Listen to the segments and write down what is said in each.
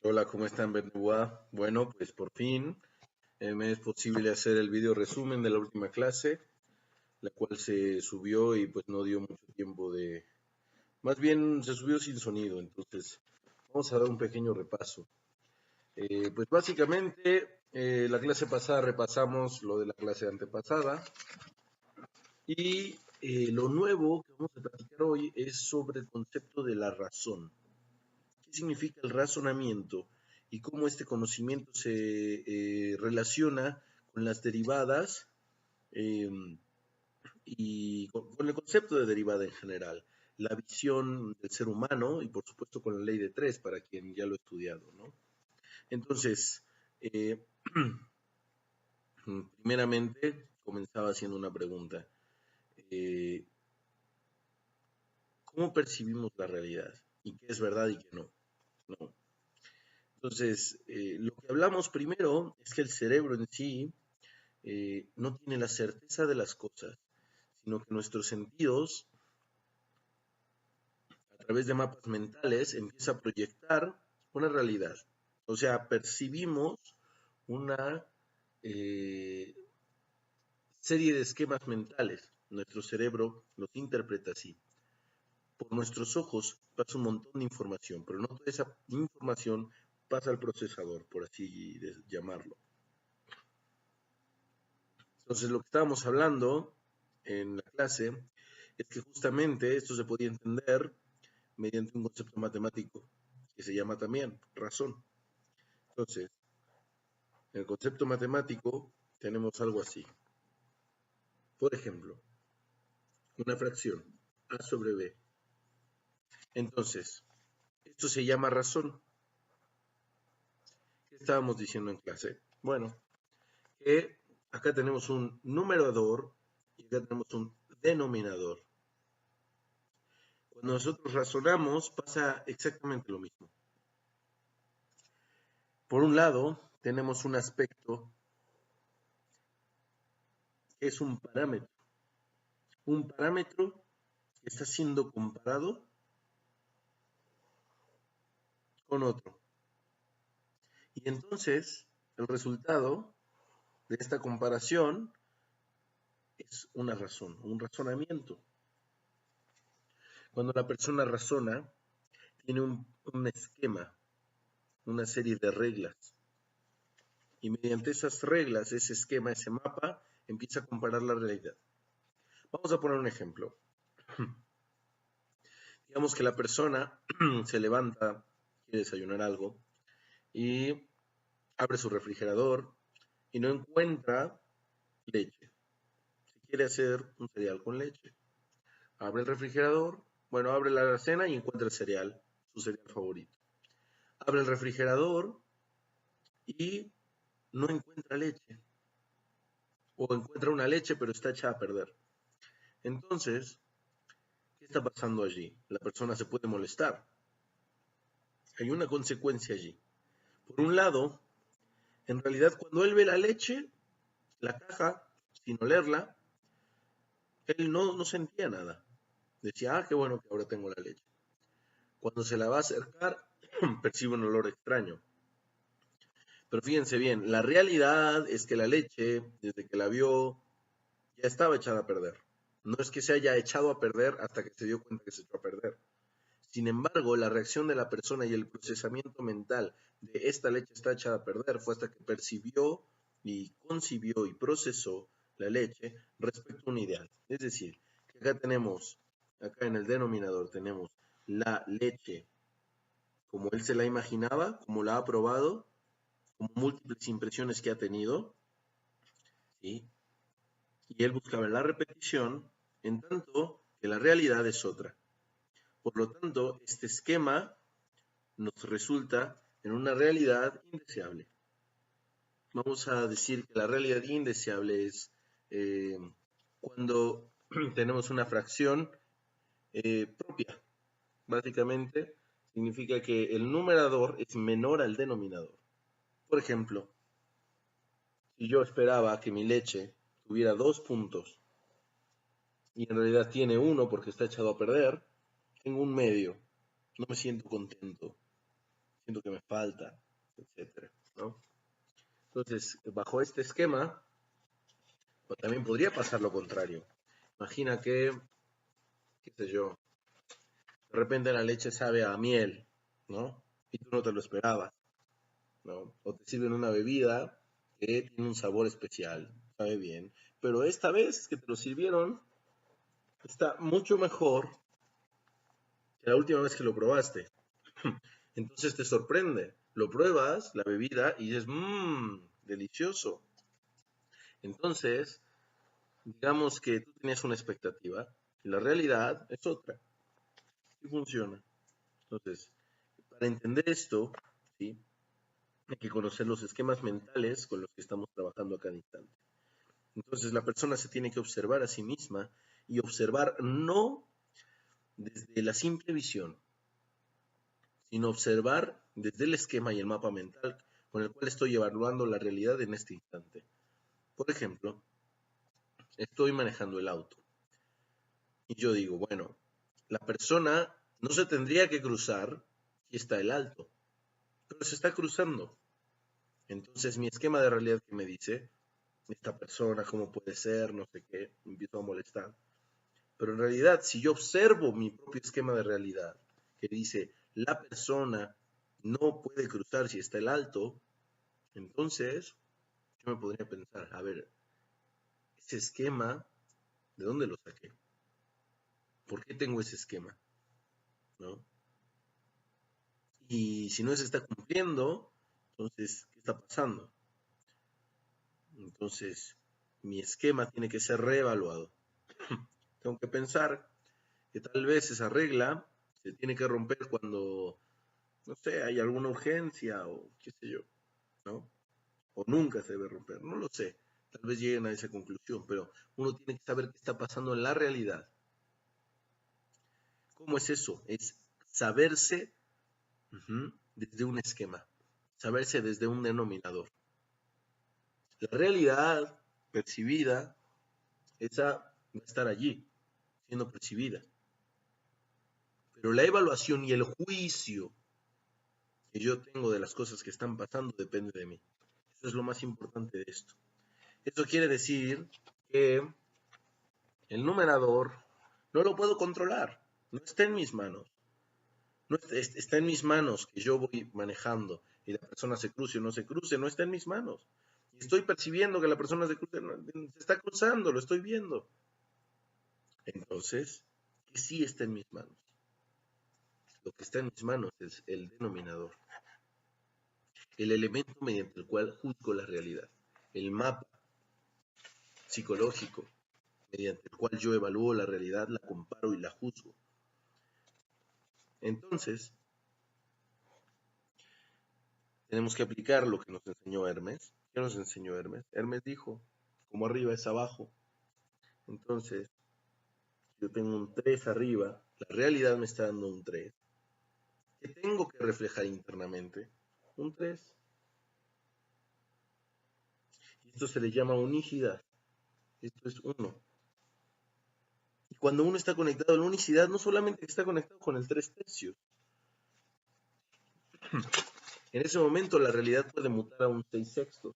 Hola, ¿cómo están, Benoit? Bueno, pues por fin me es posible hacer el video resumen de la última clase, la cual se subió y pues no dio mucho tiempo de... Más bien se subió sin sonido, entonces vamos a dar un pequeño repaso. Pues básicamente la clase pasada repasamos lo de la clase antepasada y lo nuevo que vamos a platicar hoy es sobre el concepto de la razón. ¿Qué significa el razonamiento y cómo este conocimiento se relaciona con las derivadas eh, y con el concepto de derivada en general? La visión del ser humano y por supuesto con la ley de tres para quien ya lo ha estudiado, ¿no? Entonces, eh, primeramente comenzaba haciendo una pregunta. Eh, ¿Cómo percibimos la realidad? ¿Y qué es verdad y qué no? ¿No? Entonces, lo que hablamos primero es que el cerebro en sí no tiene la certeza de las cosas, sino que nuestros sentidos, a través de mapas mentales, empieza a proyectar una realidad. O sea, percibimos una eh, serie de esquemas mentales. Nuestro cerebro los interpreta así. Por nuestros ojos pasa un montón de información, pero no toda esa información pasa al procesador, por así llamarlo. Entonces, lo que estábamos hablando en la clase es que justamente esto se podía entender mediante un concepto matemático que se llama también razón. Entonces, en el concepto matemático tenemos algo así. Por ejemplo, una fracción, a sobre b. Entonces, esto se llama razón. ¿Qué estábamos diciendo en clase? Bueno, que acá tenemos un numerador y acá tenemos un denominador. Cuando nosotros razonamos pasa exactamente lo mismo. Por un lado, tenemos un aspecto que es un parámetro. Un parámetro que está siendo comparado con otro. Y entonces, el resultado de esta comparación es una razón, un razonamiento. Cuando la persona razona, tiene un esquema, una serie de reglas. Y mediante esas reglas, ese esquema, ese mapa, empieza a comparar la realidad. Vamos a poner un ejemplo. Digamos que la persona se levanta, quiere desayunar algo y abre su refrigerador y no encuentra leche. Si quiere hacer un cereal con leche, abre el refrigerador, bueno, abre la alacena y encuentra el cereal, su cereal favorito. Abre el refrigerador y no encuentra leche. O encuentra una leche pero está echada a perder. Entonces, ¿qué está pasando allí? La persona se puede molestar. Hay una consecuencia allí. Por un lado, en realidad cuando él ve la leche, la caja, sin olerla, él no sentía nada. Decía, ah, qué bueno que ahora tengo la leche. Cuando se la va a acercar, percibe un olor extraño. Pero fíjense bien, la realidad es que la leche, desde que la vio, ya estaba echada a perder. No es que se haya echado a perder hasta que se dio cuenta que se echó a perder. Sin embargo, la reacción de la persona y el procesamiento mental de esta leche está echada a perder fue hasta que percibió y concibió y procesó la leche respecto a un ideal. Es decir, que acá tenemos, acá en el denominador tenemos la leche como él se la imaginaba, como la ha probado, como múltiples impresiones que ha tenido, ¿sí? Y él buscaba la repetición, en tanto que la realidad es otra. Por lo tanto, este esquema nos resulta en una realidad indeseable. Vamos a decir que la realidad indeseable es eh, cuando tenemos una fracción propia. Básicamente, significa que el numerador es menor al denominador. Por ejemplo, si yo esperaba que mi leche tuviera 2 puntos y en realidad tiene uno porque está echado a perder, tengo un medio. No me siento contento. Siento que me falta, etcétera, ¿no? Entonces, bajo este esquema, pues también podría pasar lo contrario. Imagina que, qué sé yo, de repente la leche sabe a miel, ¿no? Y tú no te lo esperabas, ¿no? O te sirven una bebida que tiene un sabor especial, sabe bien, pero esta vez que te lo sirvieron está mucho mejor que la última vez que lo probaste. Entonces te sorprende, lo pruebas, la bebida, y dices, mmm, delicioso. Entonces, digamos que tú tenías una expectativa y la realidad es otra. Y funciona. Entonces, para entender esto, ¿sí? Hay que conocer los esquemas mentales con los que estamos trabajando a cada instante. Entonces, la persona se tiene que observar a sí misma y observar no desde la simple visión, sino observar desde el esquema y el mapa mental con el cual estoy evaluando la realidad en este instante. Por ejemplo, estoy manejando el auto y yo digo, bueno, la persona no se tendría que cruzar si está el alto, pero se está cruzando. Entonces mi esquema de realidad que me dice, esta persona, cómo puede ser, no sé qué, me empiezo a molestar. Pero en realidad, si yo observo mi propio esquema de realidad, que dice, la persona no puede cruzar si está el alto, entonces yo me podría pensar, a ver, ese esquema, ¿de dónde lo saqué? ¿Por qué tengo ese esquema? ¿No? Y si no se está cumpliendo, entonces, ¿qué está pasando? Entonces, mi esquema tiene que ser reevaluado. Tengo que pensar que tal vez esa regla se tiene que romper cuando, no sé, hay alguna urgencia o qué sé yo, ¿no? O nunca se debe romper, no lo sé. Tal vez lleguen a esa conclusión, pero uno tiene que saber qué está pasando en la realidad. ¿Cómo es eso? Es saberse desde un esquema, saberse desde un denominador. La realidad percibida, esa va a estar allí, siendo percibida. Pero la evaluación y el juicio que yo tengo de las cosas que están pasando depende de mí. Eso es lo más importante de esto. Eso quiere decir que el numerador no lo puedo controlar, no está en mis manos. No está en mis manos que yo voy manejando y la persona se cruce o no se cruce, no está en mis manos. Y estoy percibiendo que la persona se cruce, se está cruzando, lo estoy viendo. Entonces, ¿qué sí está en mis manos? Lo que está en mis manos es el denominador, el elemento mediante el cual juzgo la realidad, el mapa psicológico mediante el cual yo evalúo la realidad, la comparo y la juzgo. Entonces, tenemos que aplicar lo que nos enseñó Hermes. ¿Qué nos enseñó Hermes? Hermes dijo, como arriba es abajo. Entonces, yo tengo un 3 arriba, la realidad me está dando un 3. ¿Qué tengo que reflejar internamente? Un 3. Y esto se le llama unicidad. Esto es 1. Y cuando uno está conectado a la unicidad, no solamente está conectado con el 3 tercios. En ese momento la realidad puede mutar a un 6 sextos.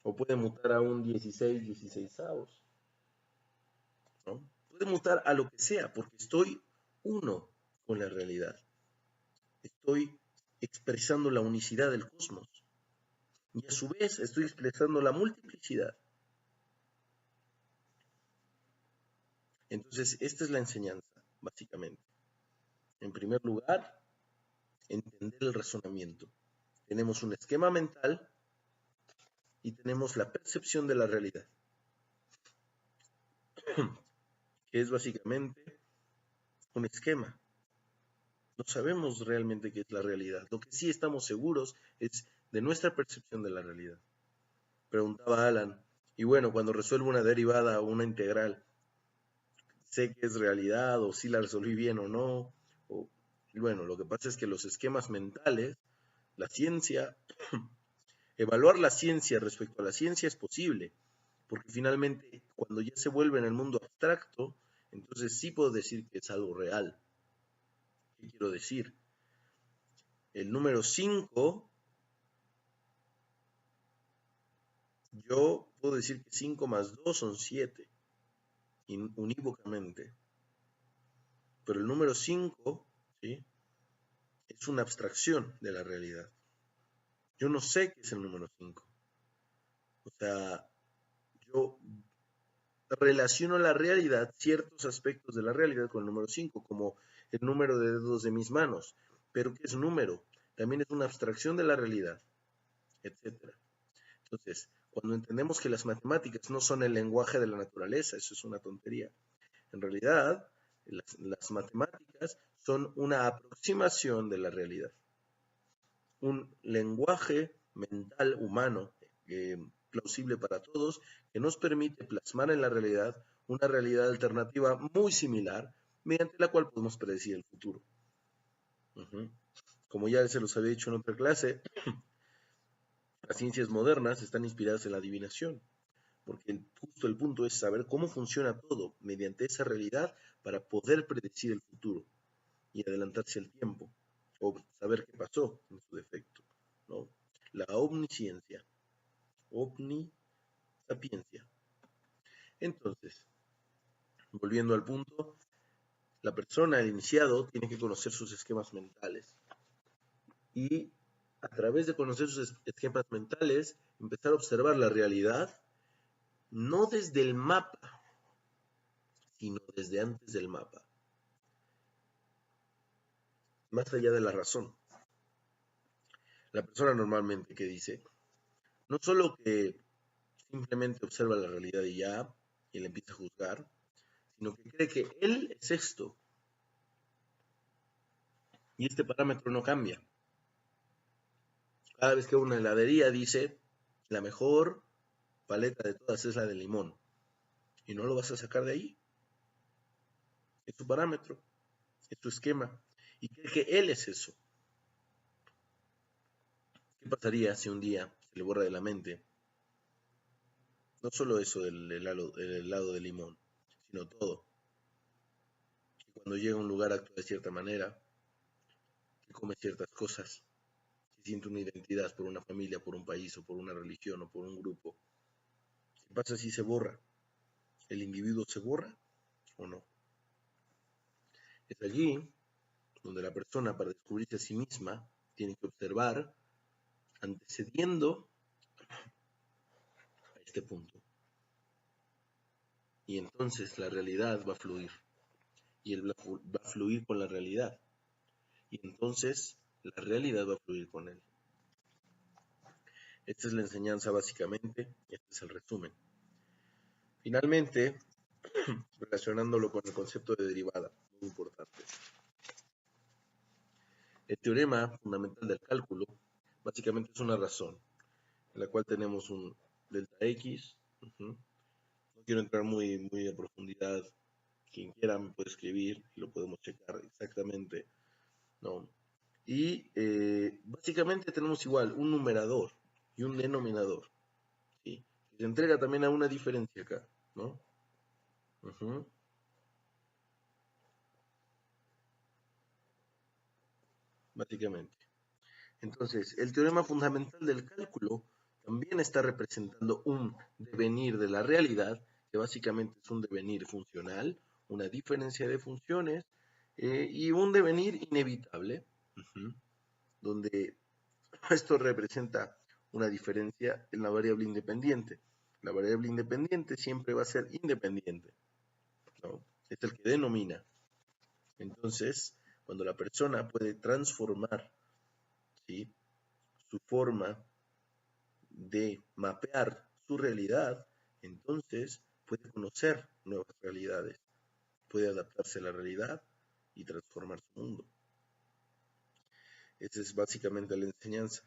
O puede mutar a un 16, 16avos. ¿No? Puede mutar a lo que sea, porque estoy uno con la realidad. Estoy expresando la unicidad del cosmos. Y a su vez estoy expresando la multiplicidad. Entonces, esta es la enseñanza, básicamente. En primer lugar, entender el razonamiento. Tenemos un esquema mental y tenemos la percepción de la realidad, que es básicamente un esquema. No sabemos realmente qué es la realidad. Lo que sí estamos seguros es de nuestra percepción de la realidad. Preguntaba Alan, y bueno, cuando resuelvo una derivada o una integral, sé que es realidad o si la resolví bien o no. O, bueno, lo que pasa es que los esquemas mentales, la ciencia, evaluar la ciencia respecto a la ciencia es posible, porque finalmente cuando ya se vuelve en el mundo abstracto, entonces sí puedo decir que es algo real. ¿Qué quiero decir? El número 5, yo puedo decir que 5 más 2 son 7, unívocamente. Pero el número 5, ¿sí?, es una abstracción de la realidad. Yo no sé qué es el número 5. O sea, yo relaciono la realidad, ciertos aspectos de la realidad con el número 5, como el número de dedos de mis manos. Pero ¿qué es un número? También es una abstracción de la realidad, etc. Entonces, cuando entendemos que las matemáticas no son el lenguaje de la naturaleza, eso es una tontería. En realidad, las matemáticas son una aproximación de la realidad. Un lenguaje mental humano plausible para todos que nos permite plasmar en la realidad una realidad alternativa muy similar mediante la cual podemos predecir el futuro. Como ya se los había dicho en otra clase, las ciencias modernas están inspiradas en la adivinación, porque justo el punto es saber cómo funciona todo mediante esa realidad para poder predecir el futuro y adelantarse al tiempo, o saber qué pasó en su defecto, ¿no? La omnisciencia, omnisapiencia. Entonces, volviendo al punto, la persona, el iniciado, tiene que conocer sus esquemas mentales y a través de conocer sus esquemas mentales, empezar a observar la realidad, no desde el mapa, sino desde antes del mapa, más allá de la razón. La persona normalmente que dice, no solo que simplemente observa la realidad y ya, y le empieza a juzgar, sino que cree que él es esto, y este parámetro no cambia. Cada vez que una heladería dice, la mejor paleta de todas es la de limón, y no lo vas a sacar de ahí, es tu parámetro, es tu esquema, y cree que él es eso. ¿Qué pasaría si un día se le borra de la mente no solo eso del helado de limón, sino todo? Y cuando llega a un lugar actúa de cierta manera, que come ciertas cosas, que siente una identidad por una familia, por un país, o por una religión, o por un grupo. ¿Qué pasa si se borra? ¿El individuo se borra o no? Es allí donde la persona, para descubrirse a sí misma, tiene que observar antecediendo a este punto. Y entonces la realidad va a fluir. Y él va a fluir con la realidad. Y entonces la realidad va a fluir con él. Esta es la enseñanza básicamente, este es el resumen. Finalmente, relacionándolo con el concepto de derivada, muy importante. El teorema fundamental del cálculo básicamente es una razón en la cual tenemos un delta x. No quiero entrar muy a profundidad. Quien quiera me puede escribir y lo podemos checar exactamente, ¿no? Y básicamente tenemos igual un numerador y un denominador, ¿sí?, que se entrega también a una diferencia acá, ¿no? Básicamente. Entonces, el teorema fundamental del cálculo también está representando un devenir de la realidad, que básicamente es un devenir funcional, una diferencia de funciones y un devenir inevitable, donde esto representa una diferencia en la variable independiente. La variable independiente siempre va a ser independiente, ¿no? Es el que denomina. Entonces, cuando la persona puede transformar, ¿sí?, su forma de mapear su realidad, entonces puede conocer nuevas realidades, puede adaptarse a la realidad y transformar su mundo. Esa es básicamente la enseñanza.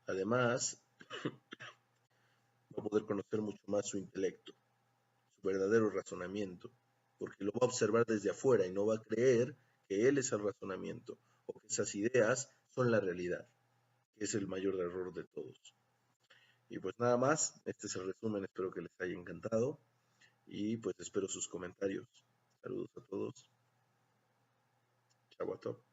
Además, va a poder conocer mucho más su intelecto, su verdadero razonamiento, porque lo va a observar desde afuera y no va a creer que él es el razonamiento o que esas ideas son la realidad, que es el mayor error de todos. Y pues nada más, este es el resumen, espero que les haya encantado y pues espero sus comentarios. Saludos a todos. Chau a todos.